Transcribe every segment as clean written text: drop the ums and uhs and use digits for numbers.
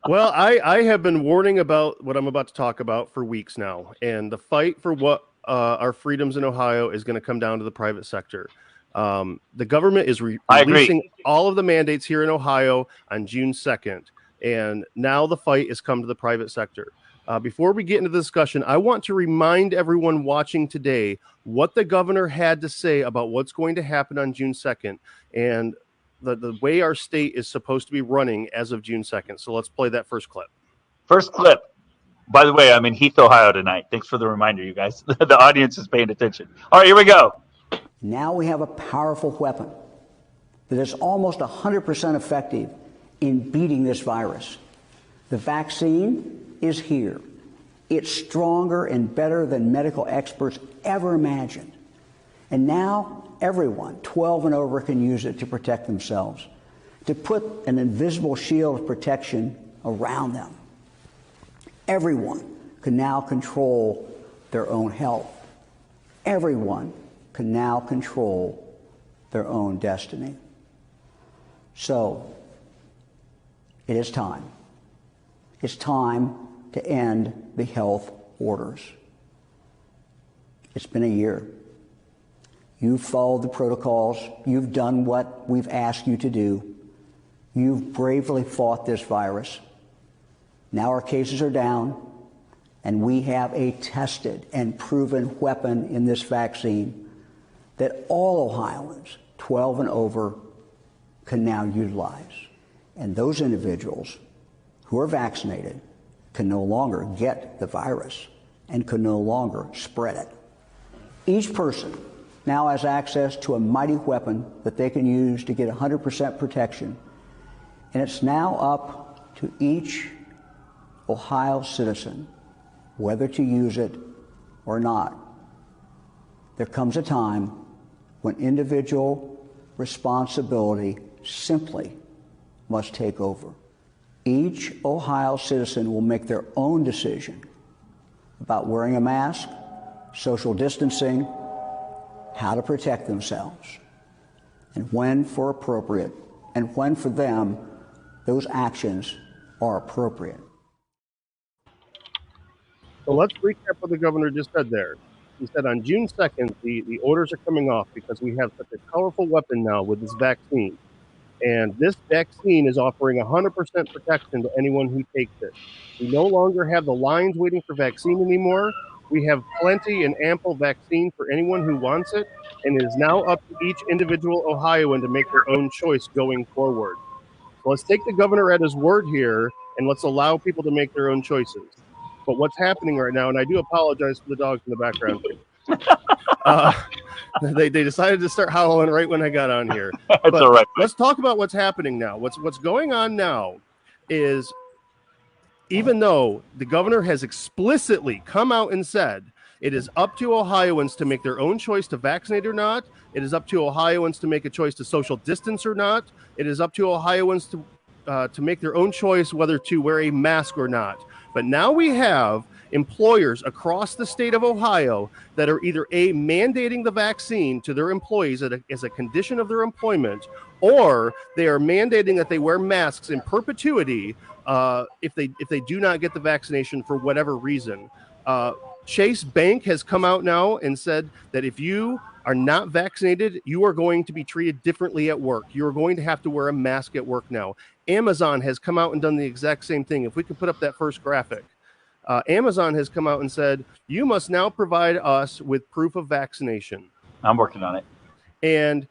Well, I have been warning about what I'm about to talk about for weeks now, and the fight for what our freedoms in Ohio is going to come down to the private sector. The government is I agree. releasing all of the mandates here in Ohio on June 2nd, and now the fight has come to the private sector. Before we get into the discussion, I want to remind everyone watching today what the governor had to say about what's going to happen on June 2nd. And the way our state is supposed to be running as of June 2nd. So let's play that first clip. First clip. By the way, I'm in Heath, Ohio tonight. Thanks for the reminder, you guys. The audience is paying attention. All right, here we go. Now we have a powerful weapon that is almost 100% effective in beating this virus. The vaccine is here. It's stronger and better than medical experts ever imagined. And now everyone 12 and over can use it to protect themselves, to put an invisible shield of protection around them. Everyone can now control their own health. Everyone can now control their own destiny. So, it is time. It's time to end the health orders. It's been a year. You've followed the protocols. You've done what we've asked you to do. You've bravely fought this virus. Now our cases are down, and we have a tested and proven weapon in this vaccine that all Ohioans 12 and over can now utilize. And those individuals who are vaccinated can no longer get the virus and can no longer spread it. Each person now has access to a mighty weapon that they can use to get 100% protection. And it's now up to each Ohio citizen whether to use it or not. There comes a time when individual responsibility simply must take over. Each Ohio citizen will make their own decision about wearing a mask, social distancing, how to protect themselves, and when for appropriate, and when for them those actions are appropriate. So let's recap what the governor just said there. He said on June 2nd, the orders are coming off because we have such a powerful weapon now with this vaccine. And this vaccine is offering 100% protection to anyone who takes it. We no longer have the lines waiting for vaccine anymore. We have plenty and ample vaccine for anyone who wants it, and it is now up to each individual Ohioan to make their own choice going forward. So let's take the governor at his word here, and let's allow people to make their own choices. But what's happening right now, and I do apologize for the dogs in the background. They decided to start howling right when I got on here. That's all right. Let's talk about what's happening now. What's going on now is, even though the governor has explicitly come out and said it is up to Ohioans to make their own choice to vaccinate or not, it is up to Ohioans to make a choice to social distance or not, it is up to Ohioans to make their own choice whether to wear a mask or not. But now we have employers across the state of Ohio that are either mandating the vaccine to their employees as a condition of their employment, or they are mandating that they wear masks in perpetuity if they do not get the vaccination for whatever reason. Chase Bank has come out now and said that if you are not vaccinated, you are going to be treated differently at work. You are going to have to wear a mask at work now. Amazon has come out and done the exact same thing. If we could put up that first graphic. Amazon has come out and said, you must now provide us with proof of vaccination. I'm working on it. And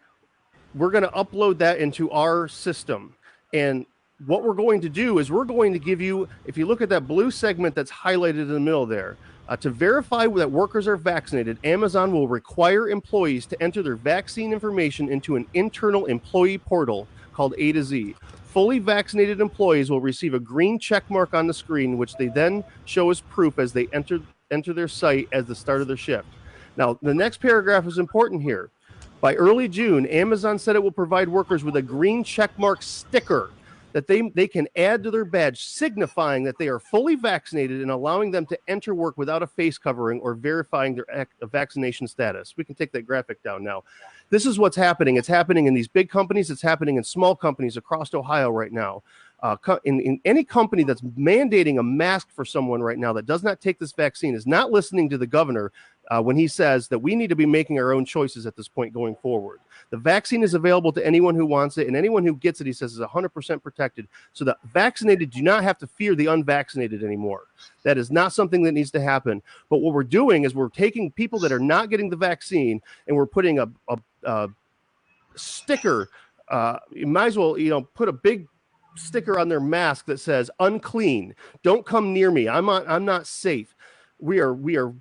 we're going to upload that into our system. And what we're going to do is we're going to give you, if you look at that blue segment that's highlighted in the middle there, to verify that workers are vaccinated, Amazon will require employees to enter their vaccine information into an internal employee portal called A to Z. Fully vaccinated employees will receive a green check mark on the screen, which they then show as proof as they enter their site as the start of their shift. Now, the next paragraph is important here. By early June, Amazon said it will provide workers with a green check mark sticker that they can add to their badge, signifying that they are fully vaccinated and allowing them to enter work without a face covering or verifying their vaccination status. We can take that graphic down now. This is what's happening. It's happening in these big companies. It's happening in small companies across Ohio right now. in any company that's mandating a mask for someone right now that does not take this vaccine is not listening to the governor when he says that we need to be making our own choices at this point going forward. The vaccine is available to anyone who wants it, and anyone who gets it, he says, is 100% protected. So the vaccinated do not have to fear the unvaccinated anymore. That is not something that needs to happen. But what we're doing is we're taking people that are not getting the vaccine and we're putting a sticker. You might as well, put a big sticker on their mask that says unclean. Don't come near me. I'm not safe. We are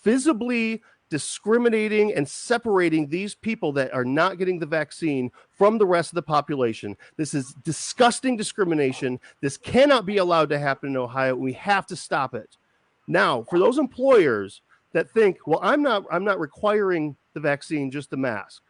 visibly discriminating and separating these people that are not getting the vaccine from the rest of the population. This is disgusting discrimination. This cannot be allowed to happen in Ohio. We have to stop it. Now, for those employers that think, well, I'm not requiring the vaccine, just the mask.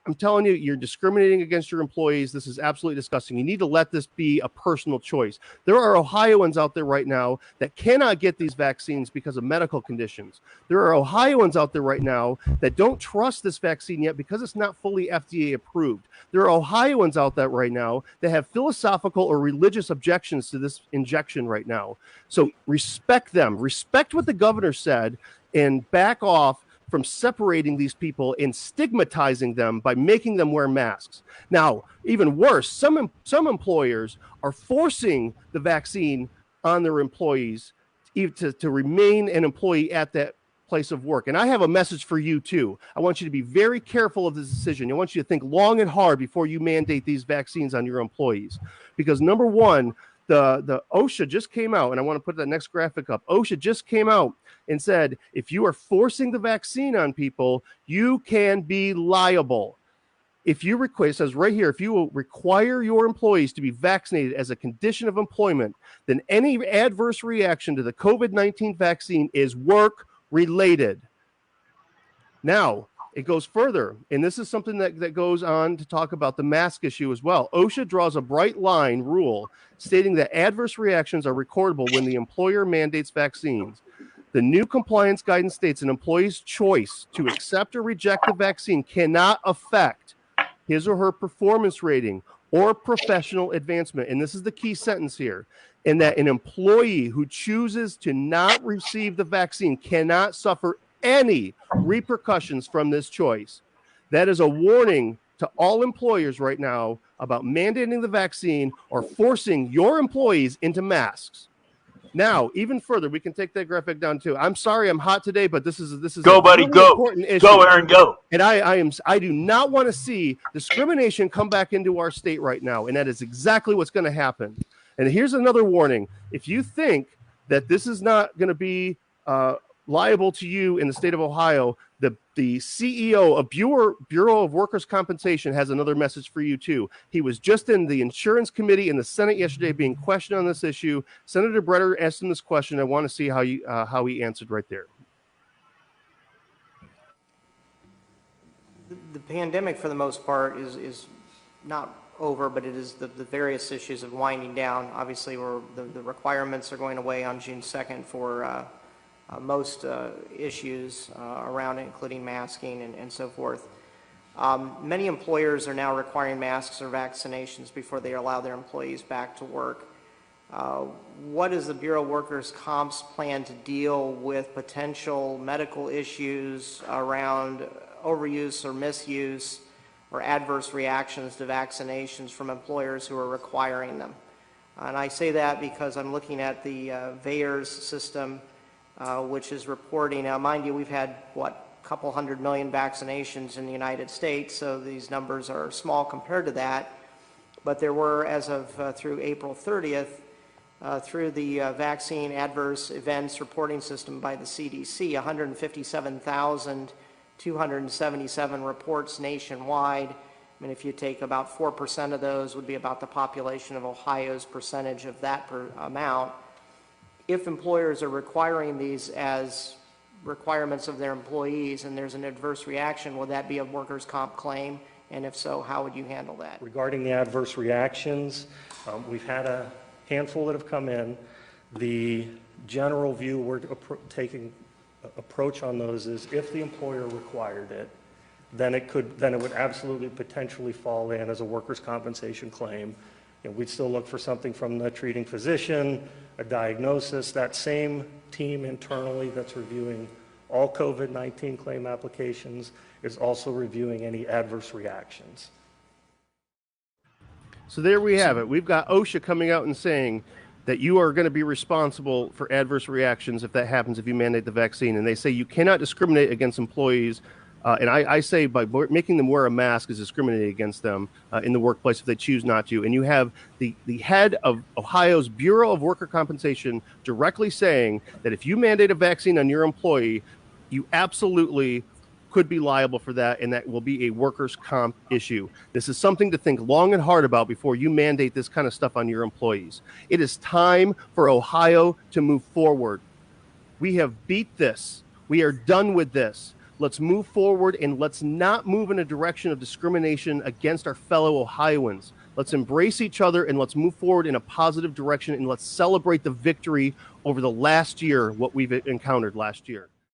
I'm telling you, you're discriminating against your employees. This is absolutely disgusting. You need to let this be a personal choice. There are Ohioans out there right now that cannot get these vaccines because of medical conditions. There are Ohioans out there right now that don't trust this vaccine yet because it's not fully FDA approved. There are Ohioans out there right now that have philosophical or religious objections to this injection right now. So respect them. Respect what the governor said and back off from separating these people and stigmatizing them by making them wear masks. Now, even worse, some employers are forcing the vaccine on their employees to remain an employee at that place of work. And I have a message for you too. I want you to be very careful of this decision. I want you to think long and hard before you mandate these vaccines on your employees. Because number one, the OSHA just came out, and I want to put that next graphic up. OSHA just came out and said, if you are forcing the vaccine on people, you can be liable. If you require, it says right here, if you will require your employees to be vaccinated as a condition of employment, then any adverse reaction to the COVID-19 vaccine is work-related. Now, it goes further, and this is something that goes on to talk about the mask issue as well. OSHA draws a bright line rule stating that adverse reactions are recordable when the employer mandates vaccines. The new compliance guidance states an employee's choice to accept or reject the vaccine cannot affect his or her performance rating or professional advancement. And this is the key sentence here, in that an employee who chooses to not receive the vaccine cannot suffer any repercussions from this choice. That is a warning to all employers right now about mandating the vaccine or forcing your employees into masks. Now, even further, we can take that graphic down too. I'm sorry, I'm hot today, but this is go, a buddy, really go, important issue. go, Aaron, go. And I do not want to see discrimination come back into our state right now, and that is exactly what's going to happen. And here's another warning: if you think that this is not going to be liable to you in the state of Ohio, the CEO of Bureau of Workers' Compensation has another message for you too. He was just in the insurance committee in the Senate yesterday being questioned on this issue. Senator Bretter asked him this question. I want to see how he answered right there. The pandemic, for the most part, is not over, but it is the various issues of winding down. Obviously, the requirements are going away on June 2nd for most issues around it, including masking and so forth. Many employers are now requiring masks or vaccinations before they allow their employees back to work. What is the Bureau of Workers' Comp's plan to deal with potential medical issues around overuse or misuse or adverse reactions to vaccinations from employers who are requiring them? And I say that because I'm looking at the VAERS system, which is reporting. Now, mind you, we've had, a couple 100 million vaccinations in the United States, so these numbers are small compared to that. But there were, as of through April 30th, through the vaccine adverse events reporting system by the CDC, 157,277 reports nationwide. I mean, if you take about 4% of those, would be about the population of Ohio's percentage of that amount. If employers are requiring these as requirements of their employees and there's an adverse reaction, will that be a workers' comp claim? And if so, how would you handle that? Regarding the adverse reactions, we've had a handful that have come in. The general view we're taking approach on those is if the employer required it, then it would absolutely potentially fall in as a workers' compensation claim. we'd still look for something from the treating physician, a diagnosis. That same team internally that's reviewing all COVID-19 claim applications is also reviewing any adverse reactions. So there we have it. We've got OSHA coming out and saying that you are going to be responsible for adverse reactions if that happens if you mandate the vaccine. And they say you cannot discriminate against employees. And I say by making them wear a mask is discriminating against them in the workplace if they choose not to. And you have the head of Ohio's Bureau of Worker Compensation directly saying that if you mandate a vaccine on your employee, you absolutely could be liable for that, and that will be a workers' comp issue. This is something to think long and hard about before you mandate this kind of stuff on your employees. It is time for Ohio to move forward. We have beat this. We are done with this. Let's move forward, and let's not move in a direction of discrimination against our fellow Ohioans. Let's embrace each other, and let's move forward in a positive direction, and let's celebrate the victory over the last year, what we've encountered last year.